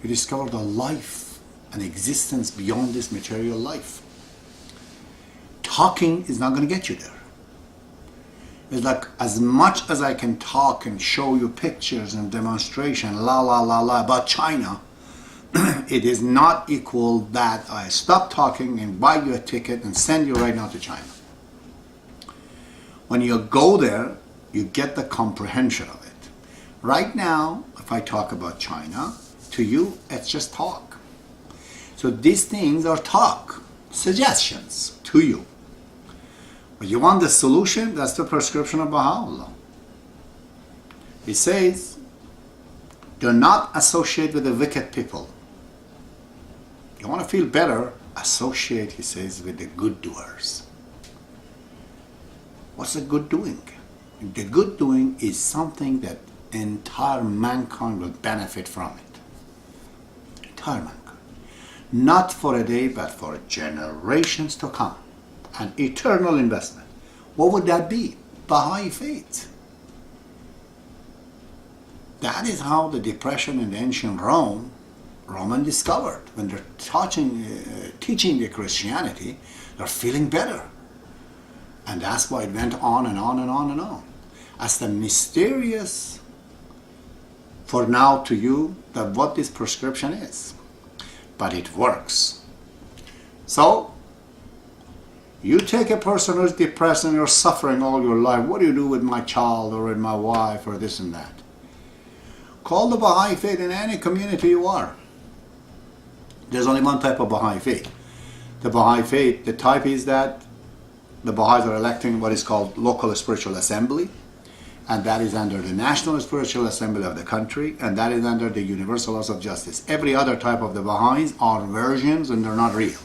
You discover the life and existence beyond this material life. Talking is not going to get you there. It's like, as much as I can talk and show you pictures and demonstration, about China, it is not equal that I stop talking and buy you a ticket and send you right now to China. When you go there, you get the comprehension of it. Right now, if I talk about China, to you, it's just talk. So these things are talk, suggestions to you. But you want the solution? That's the prescription of Baha'u'llah. He says, do not associate with the wicked people. You want to feel better? Associate, he says, with the good doers. What's the good doing? The good doing is something that entire mankind will benefit from it. Entire mankind. Not for a day, but for generations to come. An eternal investment. What would that be? Baha'i faith. That is how the depression in ancient Roman discovered. When they're teaching the Christianity, they're feeling better. And that's why it went on and on and on and on. As the mysterious for now to you that what this prescription is. But it works. So, you take a person who's depressed and you're suffering all your life. What do you do with my child or with my wife or this and that? Call the Baha'i faith in any community you are. There's only one type of Baha'i faith. The Baha'i faith, the type is that the Baha'is are electing what is called local spiritual assembly, and that is under the National Spiritual Assembly of the country, and that is under the Universal Laws of Justice. Every other type of the Baha'is are versions and they're not real.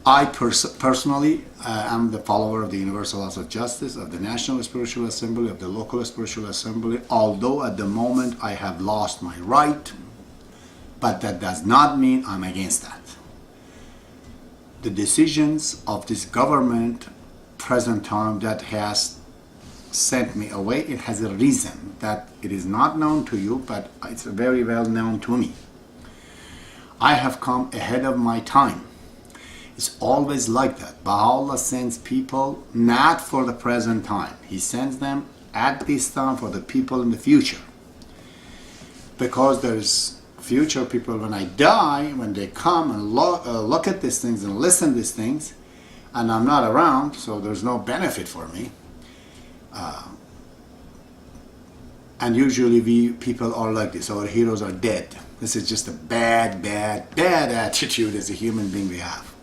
I personally am the follower of the Universal Laws of Justice, of the National Spiritual Assembly, of the Local Spiritual Assembly, although at the moment I have lost my right, but that does not mean I'm against that. The decisions of this government, present time, that has sent me away, it has a reason that it is not known to you, but it's very well known to me. I have come ahead of my time. It's always like that. Baha'u'llah sends people not for the present time. He sends them at this time for the people in the future. Because there's future people, when I die, when they come and look at these things and listen to these things, and I'm not around, so there's no benefit for me. And usually people are like this. Our heroes are dead. This is just a bad attitude as a human being we have.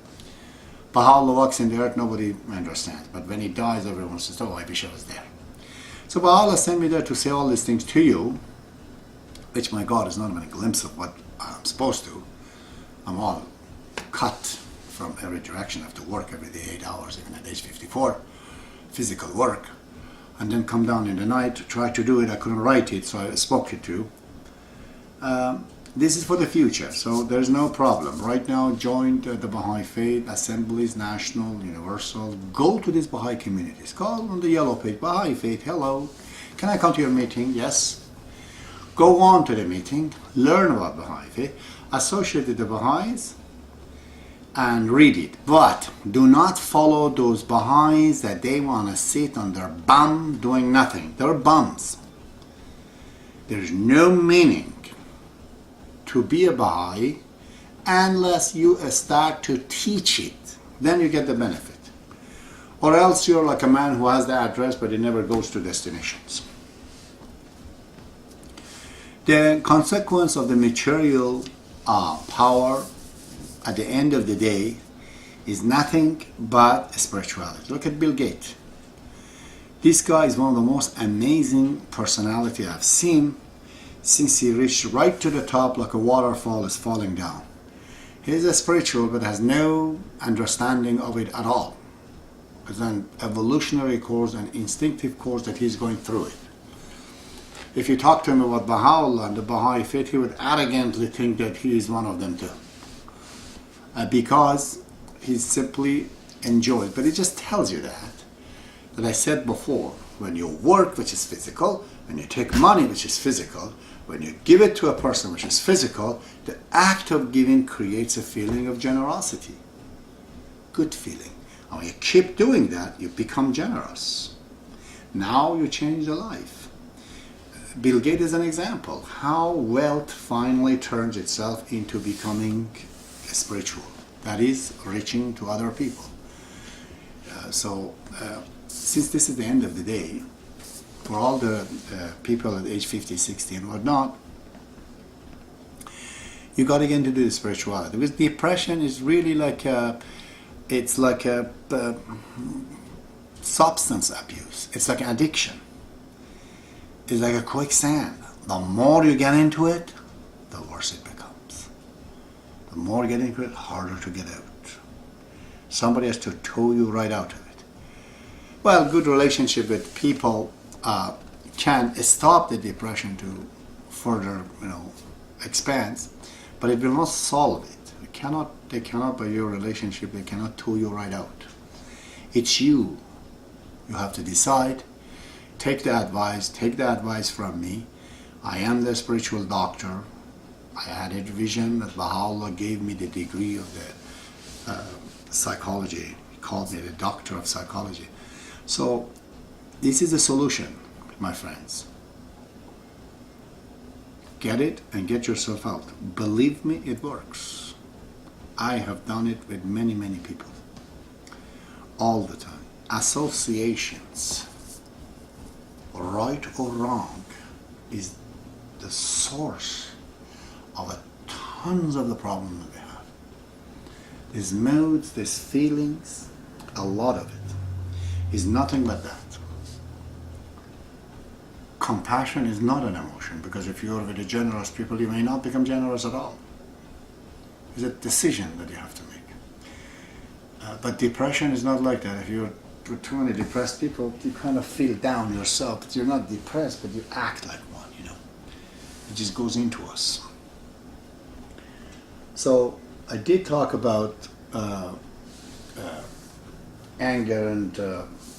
Baha'u'llah walks in the earth, nobody understands. But when he dies, everyone says, oh, I wish I was there. So Baha'u'llah sent me there to say all these things to you, which my God is not even a glimpse of what I'm supposed to. I'm all cut from every direction. I have to work every day, 8 hours, even at age 54, physical work. And then come down in the night, try to do it. I couldn't write it, so I spoke it to you. This is for the future, so there's no problem. Right now, join the Baha'i faith, assemblies, national, universal. Go to these Baha'i communities. Call on the yellow page, Baha'i faith, hello. Can I come to your meeting? Yes. Go on to the meeting, learn about Baha'i faith, associate with the Baha'is, and read it. But do not follow those Baha'is that they want to sit on their bum doing nothing. They're bums. There's no meaning to be a Baha'i unless you start to teach it. Then you get the benefit. Or else you're like a man who has the address but he never goes to destinations. The consequence of the material power at the end of the day is nothing but spirituality. Look at Bill Gates. This guy is one of the most amazing personality I've seen since he reached right to the top like a waterfall is falling down. He's a spiritual but has no understanding of it at all. It's an evolutionary course, an instinctive course that he's going through it. If you talk to him about Baha'u'llah and the Baha'i faith, he would arrogantly think that he is one of them too. Because he simply enjoys. But it just tells you that I said before, when you work, which is physical, when you take money, which is physical, When you give it to a person which is physical, the act of giving creates a feeling of generosity. Good feeling. And when you keep doing that, you become generous. Now you change the life. Bill Gates is an example. How wealth finally turns itself into becoming spiritual. That is, reaching to other people. Since this is the end of the day, for all the people at age 50, 60 and whatnot, you got to get into the spirituality. Because depression is really like it's like a substance abuse. It's like an addiction. It's like a quicksand. The more you get into it, the worse it becomes. The more you get into it, the harder to get out. Somebody has to tow you right out of it. Well, good relationship with people can stop the depression to further, expand, but it will not solve it. They cannot by your relationship, they cannot tow you right out. It's you. You have to decide. Take the advice from me. I am the spiritual doctor. I had a vision that Baha'u'llah gave me the degree of the psychology. He called me the doctor of psychology. So this is the solution, my friends. Get it and get yourself out. Believe me, it works. I have done it with many, many people. All the time. Associations, right or wrong, is the source of tons of the problems that we have. These moods, these feelings, a lot of it is nothing but that. Compassion is not an emotion, because if you're with the generous people, you may not become generous at all. It's a decision that you have to make. But depression is not like that. If you're too many depressed people, you kind of feel down yourself, but you're not depressed, but you act like one, It just goes into us. So I did talk about anger and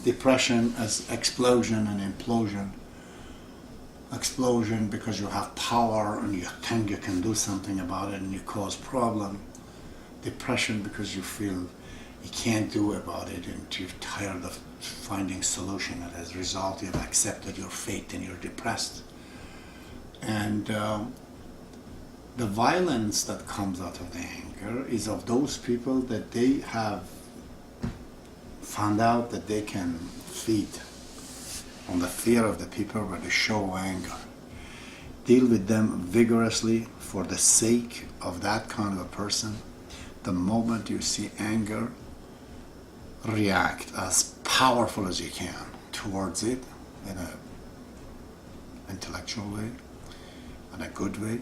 depression as explosion and implosion. Explosion because you have power and you think you can do something about it and you cause problem. Depression because you feel you can't do about it and you're tired of finding solution, and as a result you've accepted your fate and you're depressed. And the violence that comes out of the anger is of those people that they have found out that they can feed on the fear of the people where they show anger. Deal with them vigorously for the sake of that kind of a person. The moment you see anger, react as powerful as you can towards it in an intellectual way, in a good way.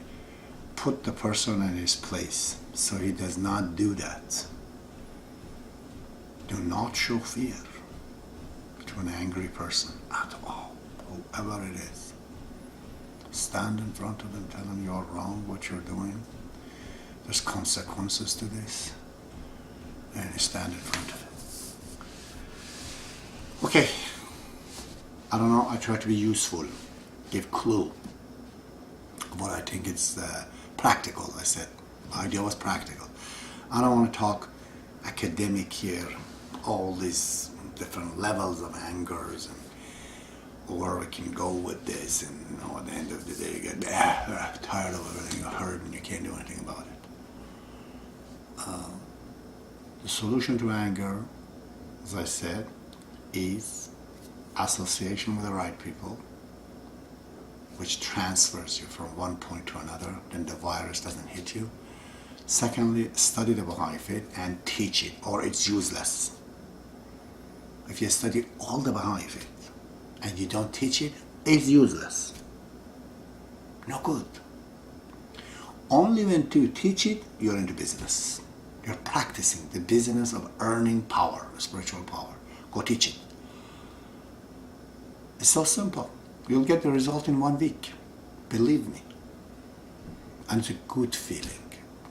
Put the person in his place so he does not do that. Do not show fear to an angry person at all, whoever it is. Stand in front of them, tell them you're wrong, what you're doing. There's consequences to this. And stand in front of it. Okay. I don't know, I try to be useful, give clue of what I think is practical. I said, my idea was practical. I don't want to talk academic here, all these different levels of angers and where we can go with this, and at the end of the day you get tired of everything you heard and you can't do anything about it. The solution to anger, as I said, is association with the right people, which transfers you from one point to another, then the virus doesn't hit you. Secondly, study the Baha'i faith and teach it, or it's useless. If you study all the Baha'i faith and you don't teach it, it's useless. No good. Only when you teach it, you're in the business. You're practicing the business of earning power, spiritual power. Go teach it. It's so simple. You'll get the result in 1 week. Believe me. And it's a good feeling.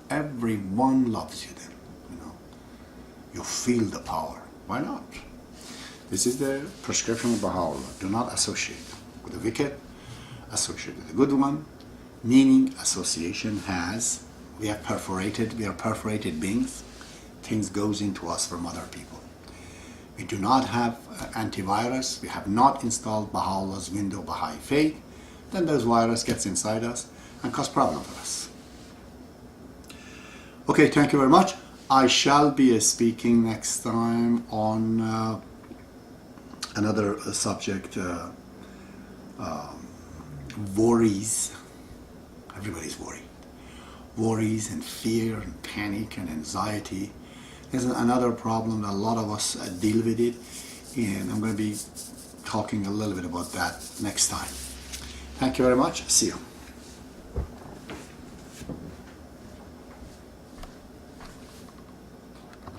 Everyone loves you then. You feel the power. Why not? This is the prescription of Baha'u'llah. Do not associate with the wicked. Associate with the good one. Meaning association has, we are perforated beings. Things goes into us from other people. We do not have antivirus. We have not installed Baha'u'llah's window Baha'i faith. Then those virus gets inside us and cause problem for us. Okay, thank you very much. I shall be speaking next time on another subject, worries. Everybody's worried. Worries and fear and panic and anxiety is another problem that a lot of us deal with it, and I'm going to be talking a little bit about that next time. Thank you very much. See you.